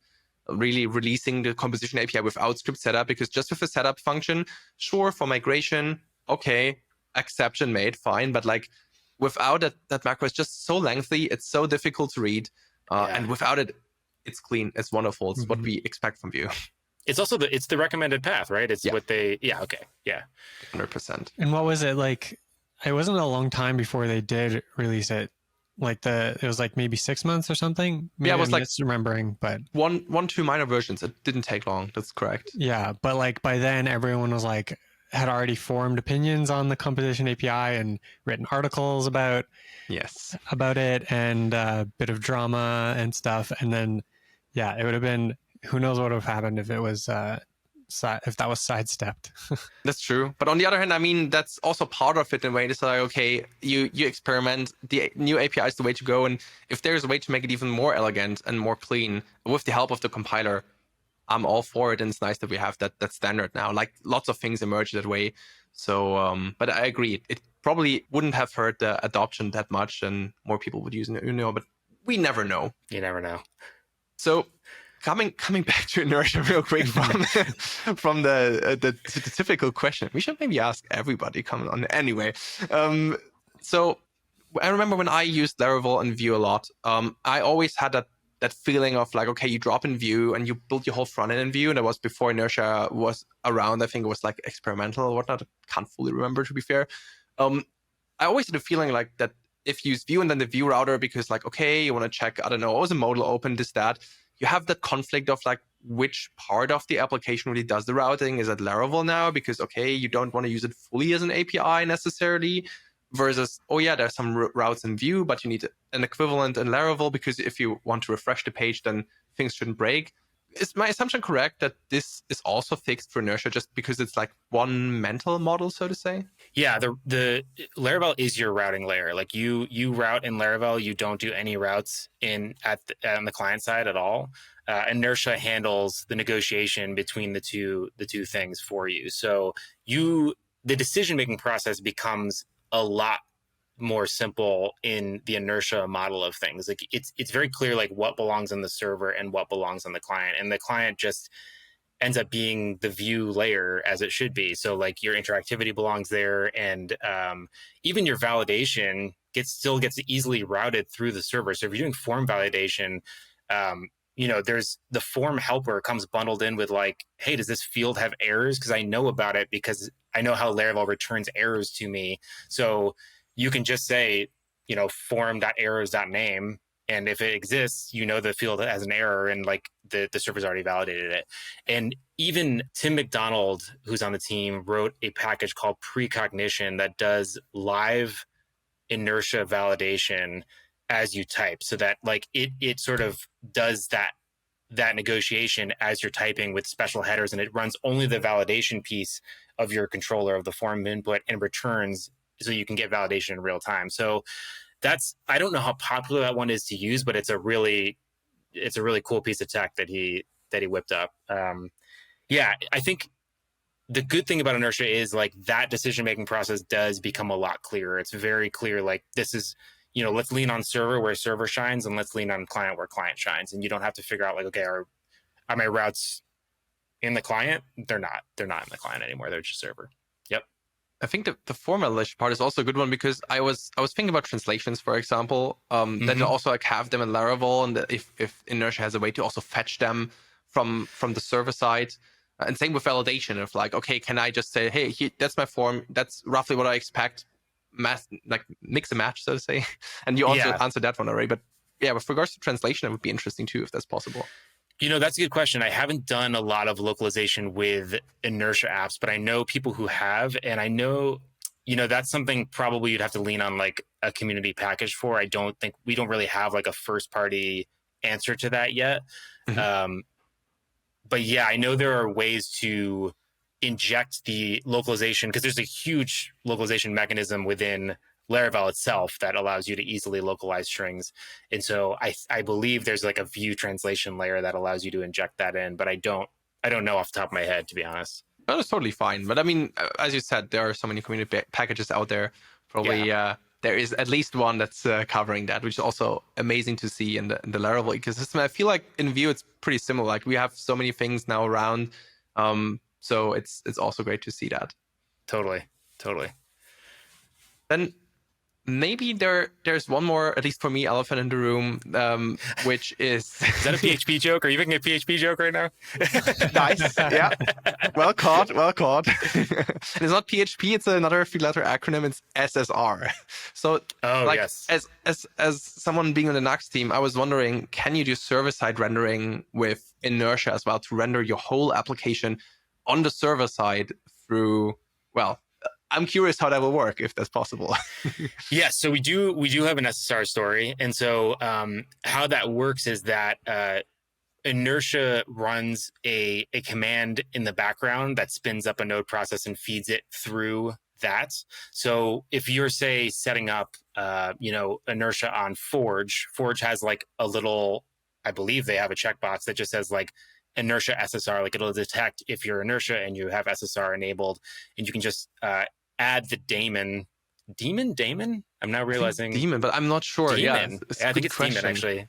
really releasing the composition API without script setup, because just with a setup function, sure, for migration, okay, exception made, fine, but like without it, that macro is just so lengthy, it's so difficult to read, and without it, it's clean, it's wonderful, it's what we expect from Vue. It's also it's the recommended path, right? It's what they 100%. And what was it like? It wasn't a long time before they did release it. Like it was like maybe 6 months or something. Maybe, it was like remembering, but two minor versions. It didn't take long. That's correct. Yeah, but like by then everyone was like had already formed opinions on the composition API and written articles about it, and a bit of drama and stuff. And then it would have been, who knows what would have happened if it was if that was sidestepped. That's true. But on the other hand, I mean, that's also part of it in a way. It's like, okay, you experiment, the new API is the way to go. And if there's a way to make it even more elegant and more clean with the help of the compiler, I'm all for it. And it's nice that we have that standard now. Like lots of things emerge that way. So, but I agree. It probably wouldn't have hurt the adoption that much and more people would use it, but we never know. You never know. So coming back to Inertia real quick from the typical question, we should maybe ask everybody coming on anyway. So I remember when I used Laravel and Vue a lot, I always had that feeling of like, okay, you drop in Vue and you build your whole front end in Vue, and that was before Inertia was around. I think it was like experimental or whatnot. I can't fully remember, to be fair. I always had a feeling like that if you use Vue and then the Vue router, because like, okay, you want to check, I don't know, is a modal open, this, that. You have that conflict of like which part of the application really does the routing. Is it Laravel now? Because, okay, you don't want to use it fully as an API necessarily, versus, oh yeah, there's some routes in Vue, but you need an equivalent in Laravel, because if you want to refresh the page, then things shouldn't break. Is my assumption correct that this is also fixed for Inertia just because it's like one mental model, so to say? Yeah, the Laravel is your routing layer. Like you route in Laravel, you don't do any routes on the client side at all. Inertia handles the negotiation between the two things for you. So the decision-making process becomes a lot more simple in the Inertia model of things. Like it's very clear like what belongs on the server and what belongs on the client, and the client just ends up being the Vue layer as it should be. So like your interactivity belongs there, and even your validation still gets easily routed through the server. So if you're doing form validation, there's the form helper comes bundled in with like, hey, does this field have errors? Because I know about it because I know how Laravel returns errors to me. So you can just say, form.errors.name. And if it exists, the field has an error and like the server's already validated it. And even Tim McDonald, who's on the team, wrote a package called Precognition that does live Inertia validation as you type, so that like it sort of does that negotiation as you're typing with special headers, and it runs only the validation piece of your controller of the form input and returns, so you can get validation in real time. So I don't know how popular that one is to use, but it's a really cool piece of tech that he whipped up. Yeah, I think the good thing about Inertia is like that decision-making process does become a lot clearer. It's very clear, like this is, let's lean on server where server shines and let's lean on client where client shines. And you don't have to figure out like, okay, are my routes in the client? They're not. They're not in the client anymore. They're just server. Yep. I think the formalist part is also a good one because I was thinking about translations, for example, that also like have them in Laravel, and if Inertia has a way to also fetch them from the server side, and same with validation of like, okay, can I just say, hey, that's my form, that's roughly what I expect, like mix and match, so to say, and you also answered that one already. But yeah, with regards to translation, it would be interesting too if that's possible. That's a good question. I haven't done a lot of localization with Inertia apps, but I know people who have, and I know, that's something probably you'd have to lean on like a community package for. I don't think we don't really have like a first party answer to that yet. But yeah, I know there are ways to inject the localization because there's a huge localization mechanism within Laravel itself that allows you to easily localize strings. And so I believe there's like a Vue translation layer that allows you to inject that in, but I don't know off the top of my head, to be honest. That's totally fine. But I mean, as you said, there are so many community packages out there. Probably there is at least one that's covering that, which is also amazing to see in the Laravel ecosystem. I feel like in Vue it's pretty similar. Like we have so many things now around, so it's also great to see that. Totally. Then maybe there's one more, at least for me, elephant in the room, which is... Is that a PHP joke? Are you making a PHP joke right now? Nice. Yeah. Well caught. It's not PHP. It's another three-letter acronym. It's SSR. So, yes. As someone being on the Nuxt team, I was wondering, can you do server-side rendering with Inertia as well to render your whole application on the server side through, well, I'm curious how that will work, if that's possible. Yes, so we do have an SSR story. And so how that works is that Inertia runs a command in the background that spins up a node process and feeds it through that. So if you're, say, setting up Inertia on Forge has like a little, I believe they have a checkbox that just says like Inertia SSR, like it'll detect if you're Inertia and you have SSR enabled, and you can just add the daemon. I'm now realizing daemon, but I'm not sure. Daemon. Yeah, I think it's daemon actually.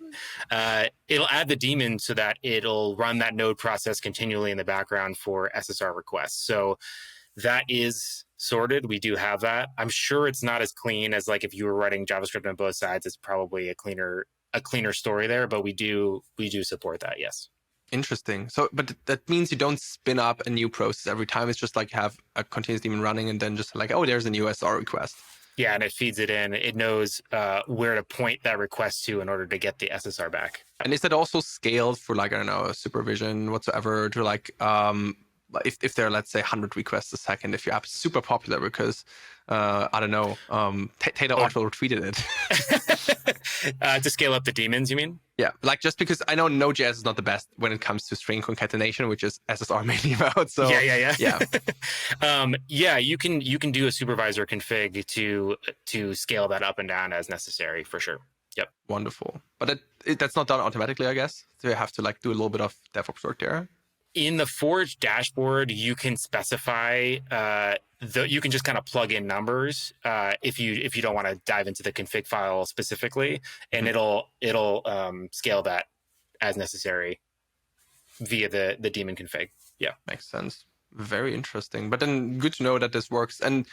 It'll add the daemon so that it'll run that node process continually in the background for SSR requests. So that is sorted. We do have that. I'm sure it's not as clean as like if you were writing JavaScript on both sides. It's probably a cleaner story there, but we do support that. Yes. Interesting. So, but that means you don't spin up a new process every time. It's just like have a continuous daemon running and then just like, oh, there's a new SR request. Yeah, and it feeds it in. It knows where to point that request to in order to get the SSR back. And is that also scaled for like, I don't know, supervision whatsoever to like, if there are, let's say, 100 requests a second, if your app is super popular because, I don't know, Taylor Otwell retweeted it. To scale up the daemons, you mean? Yeah, like just because I know Node.js is not the best when it comes to string concatenation, which is SSR mainly about. So yeah. Yeah, you can do a supervisor config to scale that up and down as necessary for sure. Yep. Wonderful. But that's not done automatically, I guess. So you have to like do a little bit of DevOps work there. In the Forge dashboard, you can specify you can just kind of plug in numbers if you don't want to dive into the config file specifically, and it'll scale that as necessary via the daemon config. Yeah, makes sense. Very interesting. But then good to know that this works. And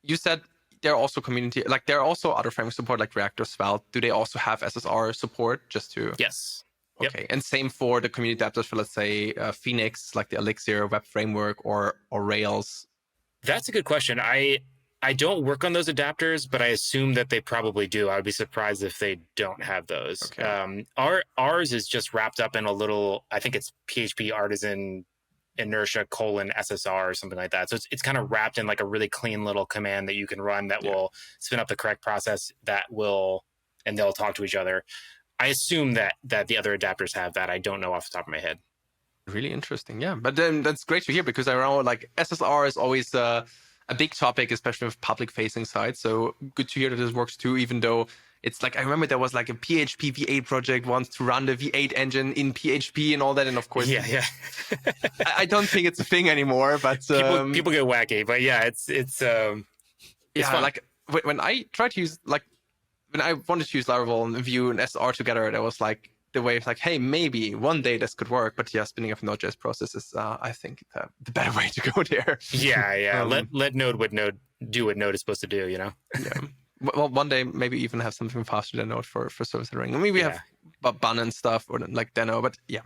you said there are also there are also other framework support like React or Svelte. Do they also have SSR support? Just to yes. Okay, and same for the community adapters for, let's say, Phoenix, like the Elixir web framework, or Rails? That's a good question. I don't work on those adapters, but I assume that they probably do. I would be surprised if they don't have those. Okay. Ours is just wrapped up in a little, I think it's PHP artisan Inertia :SSR or something like that. So it's kind of wrapped in like a really clean little command that you can run that will spin up the correct process and they'll talk to each other. I assume that the other adapters have that. I don't know off the top of my head. Really interesting, yeah. But then that's great to hear because I know like SSR is always a big topic, especially with public-facing sites. So good to hear that this works too, even though it's like, I remember there was like a PHP V8 project once to run the V8 engine in PHP and all that. And of course, yeah. I don't think it's a thing anymore, but people get wacky, but yeah, it's fun. like when I tried to use, like, when I wanted to use Laravel and Vue and SR together, that was like the way of like, hey, maybe one day this could work. But yeah, spinning up a Node.js process is, I think, the better way to go there. Yeah. Let Node do what Node is supposed to do, you know? Yeah. Well, one day maybe even have something faster than Node for service rendering. I mean, we have Bun and stuff, or like Deno, but yeah,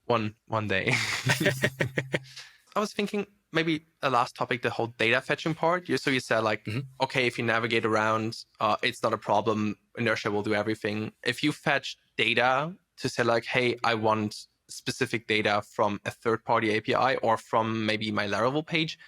one day. I was thinking maybe a last topic, the whole data fetching part. So you said like, okay, if you navigate around, it's not a problem. Inertia will do everything. If you fetch data to say like, hey, I want specific data from a third-party API or from maybe my Laravel page,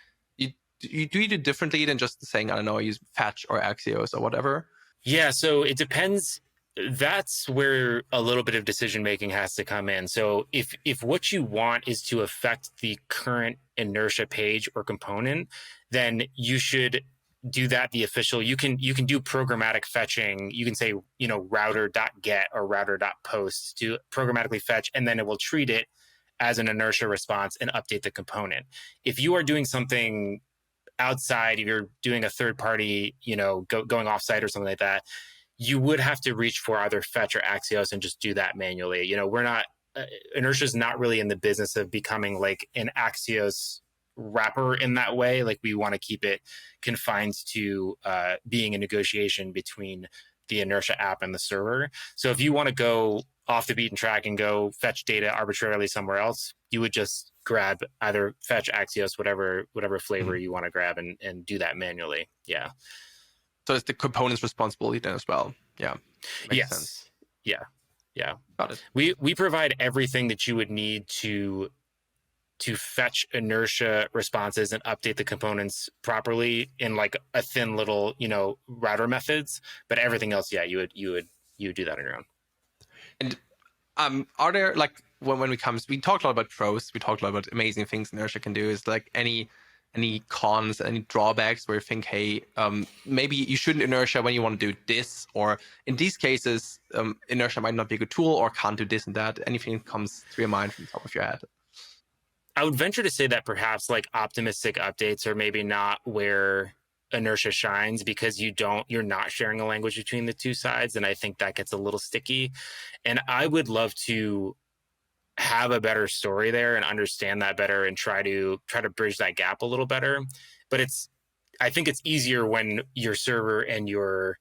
you do it differently than just saying, I don't know, I use fetch or Axios or whatever? Yeah, so it depends. That's where a little bit of decision making has to come in. So if what you want is to affect the current Inertia page or component, then you should do that the official. You can do programmatic fetching. You can say, router.get or router.post to programmatically fetch, and then it will treat it as an Inertia response and update the component. If you are doing something outside, if you're doing a third party, going offsite or something like that, you would have to reach for either fetch or Axios and just do that manually. We're not, Inertia is not really in the business of becoming like an Axios wrapper in that way. Like, we want to keep it confined to being a negotiation between the Inertia app and the server. So if you want to go off the beaten track and go fetch data arbitrarily somewhere else, you would just grab either fetch, Axios, whatever flavor you want to grab, and do that manually. Yeah. So it's the component's responsibility then as well. Yeah. Yes. Sense. Yeah. Got it. We provide everything that you would need to fetch Inertia responses and update the components properly in like a thin little, router methods. But everything else, yeah, you would do that on your own. And are there, like, when we talked a lot about pros, we talked a lot about amazing things Inertia can do. Is like any cons, any drawbacks where you think, hey, maybe you shouldn't Inertia when you want to do this, or in these cases, Inertia might not be a good tool or can't do this and that? Anything that comes to your mind from the top of your head? I would venture to say that perhaps like optimistic updates are maybe not where Inertia shines, because you're not sharing a language between the two sides. And I think that gets a little sticky. And I would love to have a better story there and understand that better and try to bridge that gap a little better. But I think it's easier when your server and your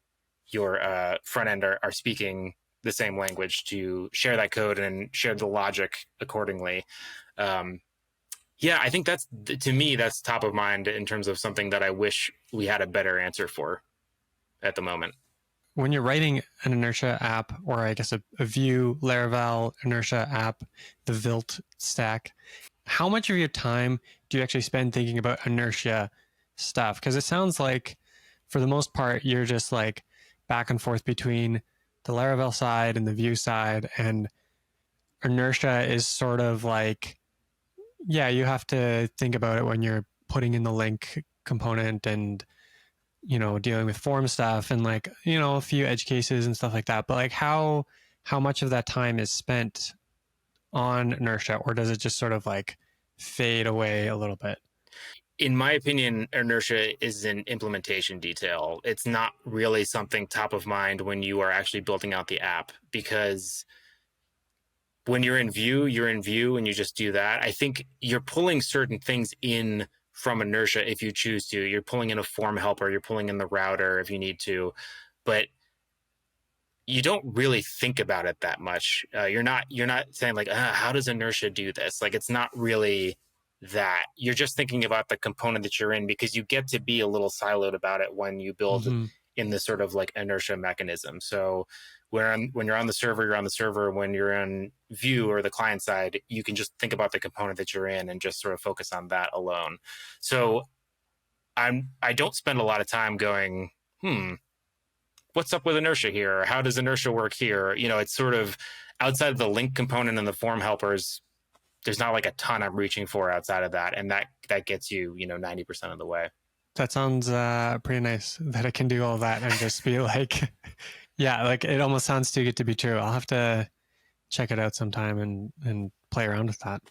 front end are speaking the same language to share that code and share the logic accordingly. Yeah, I think to me, that's top of mind in terms of something that I wish we had a better answer for at the moment. When you're writing an Inertia app, or I guess a Vue, Laravel, Inertia app, the Vilt stack, how much of your time do you actually spend thinking about Inertia stuff? Because it sounds like, for the most part, you're just like back and forth between the Laravel side and the Vue side, and Inertia is sort of like, yeah, you have to think about it when you're putting in the link component and dealing with form stuff and like, a few edge cases and stuff like that. But like, how much of that time is spent on Inertia, or does it just sort of like fade away a little bit? In my opinion, Inertia is an implementation detail. It's not really something top of mind when you are actually building out the app, because when you're in Vue and you just do that. I think you're pulling certain things in from Inertia if you choose to. You're pulling in a form helper, you're pulling in the router if you need to, but you don't really think about it that much. You're not saying like, how does Inertia do this? Like, it's not really that. You're just thinking about the component that you're in, because you get to be a little siloed about it when you build in this sort of like Inertia mechanism. So when you're on the server, you're on the server. When you're in Vue or the client side, you can just think about the component that you're in and just sort of focus on that alone. So I don't spend a lot of time going, what's up with Inertia here? Or how does Inertia work here? It's sort of outside of the link component and the form helpers. There's not like a ton I'm reaching for outside of that. And that gets you, 90% of the way. That sounds pretty nice, that it can do all that and just be like Yeah, like it almost sounds too good to be true. I'll have to check it out sometime and play around with that.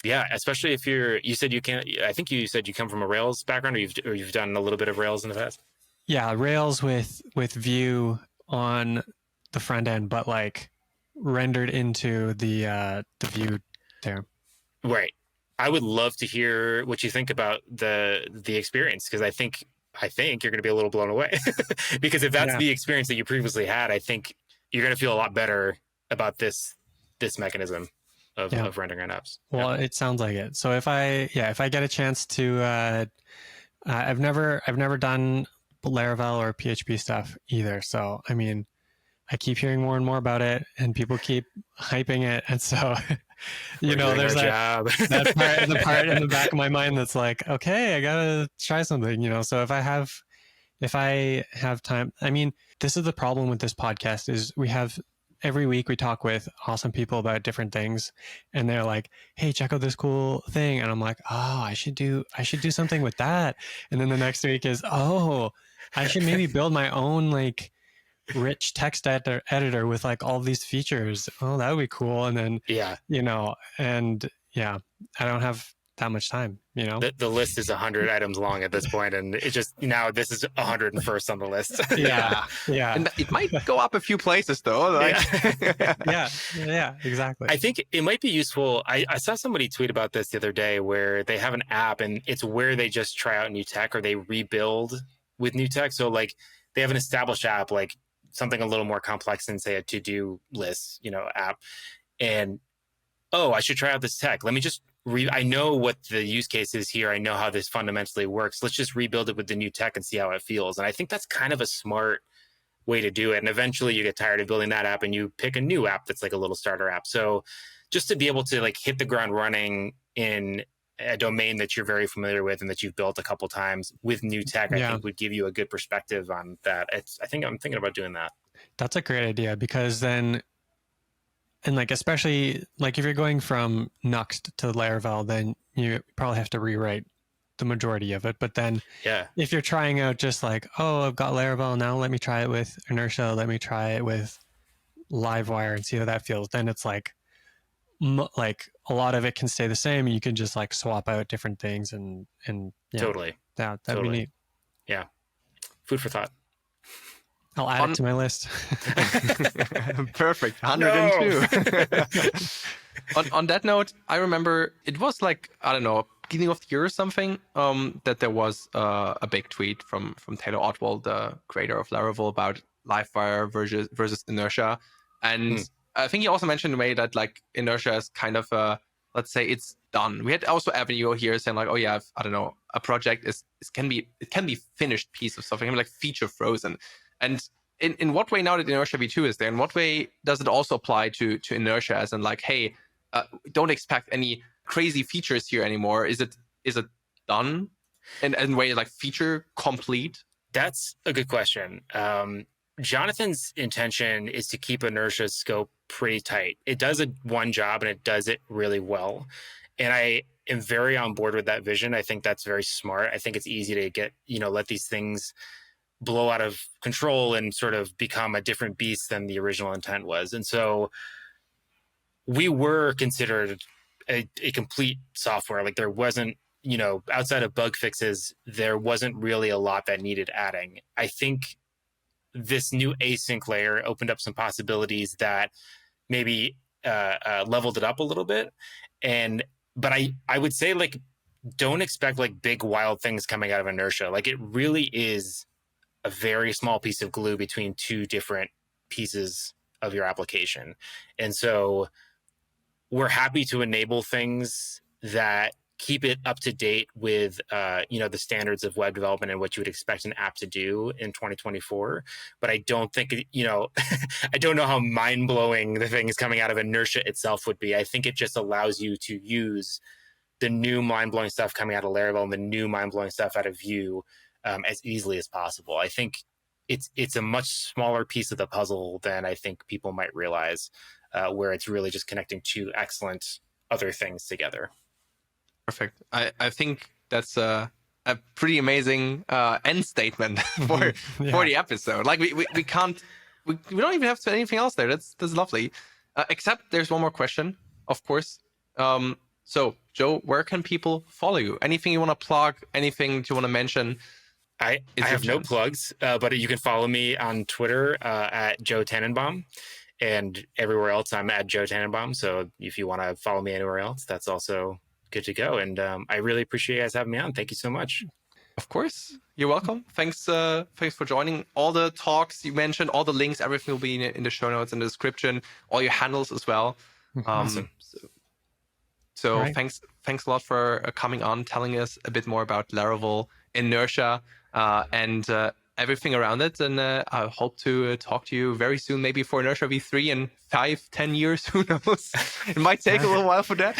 Yeah, especially if you said you can't, I think you said you come from a Rails background, or you've done a little bit of Rails in the past. Yeah, Rails with Vue on the front end, but like rendered into the Vue there. Right. I would love to hear what you think about the experience, because I think you're going to be a little blown away. Because if that's Yeah. the experience that you previously had, I think you're going to feel a lot better about this mechanism of rendering apps. Well, it sounds like it. So if I get a chance to, I've never done Laravel or PHP stuff either. So I mean, I keep hearing more and more about it, and people keep hyping it, and so We're doing there's our that job. the part in the back of my mind that's like, okay, I gotta try something. So if I have time, I mean, this is the problem with this podcast is we have every week we talk with awesome people about different things, and they're like, hey, check out this cool thing, and I'm like, oh, I should do something with that. And then the next week is, oh, I should maybe build my own like rich text editor with like all these features. Oh, that would be cool. And then Yeah. and yeah, I don't have that much time. The list is 100 items long at this point, and it just now this is 101st on the list. Yeah. And it might go up a few places though. Like... Yeah, exactly. I think it might be useful. I saw somebody tweet about this the other day where they have an app and it's where they just try out new tech or they rebuild with new tech. So like they have an established app, like something a little more complex than say a to-do list, app. And, oh, I should try out this tech. Let me just I know what the use case is here. I know how this fundamentally works. Let's just rebuild it with the new tech and see how it feels. And I think that's kind of a smart way to do it. And eventually you get tired of building that app and you pick a new app that's like a little starter app. So just to be able to like hit the ground running in a domain that you're very familiar with and that you've built a couple times with new tech, I think would give you a good perspective on that. I think I'm thinking about doing that. That's a great idea, because then, and like, especially like if you're going from Nuxt to Laravel, then you probably have to rewrite the majority of it. But then if you're trying out just like, oh, I've got Laravel, now let me try it with Inertia, let me try it with Livewire and see how that feels. Then it's like a lot of it can stay the same. You can just like swap out different things and yeah, totally. That'd totally. be neat. Yeah. Food for thought. I'll add it to my list. Perfect. 102. On that note, I remember it was like, I don't know, beginning of the year or something, that there was a big tweet from Taylor Otwald, the creator of Laravel, about Livewire versus Inertia. And I think he also mentioned the way that like Inertia is kind of let's say it's done. We had also Avenue here saying like, oh yeah, I don't know, a project it can be finished piece of something, like feature frozen. And in what way now that Inertia v2 is there, in what way does it also apply to Inertia as in like, hey, don't expect any crazy features here anymore? Is it done in way like feature complete? That's a good question. Jonathan's intention is to keep Inertia's scope pretty tight. It does one job and it does it really well. And I am very on board with that vision. I think that's very smart. I think it's easy to get, let these things blow out of control and sort of become a different beast than the original intent was. And so we were considered a complete software. Like there wasn't, outside of bug fixes, there wasn't really a lot that needed adding. I think this new async layer opened up some possibilities that maybe leveled it up a little bit. But I would say like, don't expect like big wild things coming out of Inertia. Like it really is a very small piece of glue between two different pieces of your application. And so we're happy to enable things that keep it up to date with, the standards of web development and what you would expect an app to do in 2024. But I don't think, I don't know how mind-blowing the things coming out of Inertia itself would be. I think it just allows you to use the new mind-blowing stuff coming out of Laravel and the new mind-blowing stuff out of Vue as easily as possible. I think it's a much smaller piece of the puzzle than I think people might realize, where it's really just connecting two excellent other things together. Perfect. I think that's a pretty amazing end statement for the episode. Like we can't we don't even have to say anything else there. That's lovely. Except there's one more question, of course. So, Joe, where can people follow you? Anything you want to plug? Anything you want to mention? I have no plugs, but you can follow me on Twitter at Joe Tannenbaum, and everywhere else I'm at Joe Tannenbaum. So if you want to follow me anywhere else, that's also good to go. And I really appreciate you guys having me on. Thank you so much. Of course, you're welcome. Thanks for joining. All the talks you mentioned, all the links, everything will be in the show notes, in the description, all your handles as well. Awesome. So right. thanks a lot for coming on, telling us a bit more about Laravel, Inertia, and everything around it. And I hope to talk to you very soon, maybe for Inertia v3 in 5-10 years. Who knows? It might take a little while for that.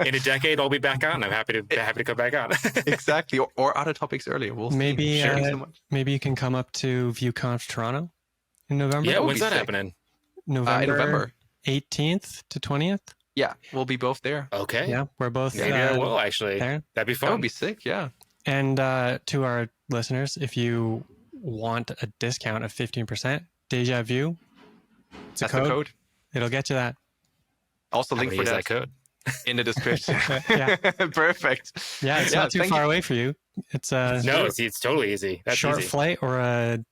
In a decade, I'll be back on. I'm happy to come back on. Exactly, or other topics earlier. We'll maybe see. Sharing so much. Maybe you can come up to VueConf Toronto in November. Yeah, when's that happening? November 18th to 20th. Yeah, we'll be both there. Okay. Yeah, we're both. Maybe I will actually. There. That'd be fun. That would be sick. Yeah. And to our listeners, if you want a discount of 15%, DejaVue. That's the code. It'll get you that. Also, link for that code in the description. Yeah. Perfect. Yeah, it's not too far away for you. It's no, it's totally easy. That's short easy. flight or a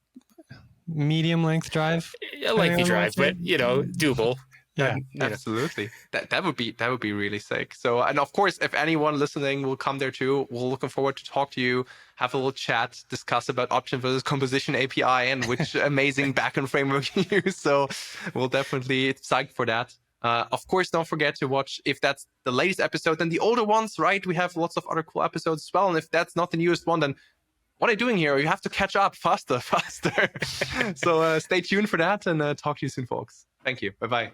medium length drive. A lengthy drive, but doable. Yeah, absolutely. That would be really sick. So, and of course, if anyone listening will come there too, we're looking forward to talk to you, have a little chat, discuss about option versus composition API and which amazing backend framework you use. So, we'll definitely psyched for that. Of course, don't forget to watch, if that's the latest episode, then the older ones, right? We have lots of other cool episodes as well. And if that's not the newest one, then what are you doing here? You have to catch up faster. So stay tuned for that and talk to you soon, folks. Thank you. Bye-bye.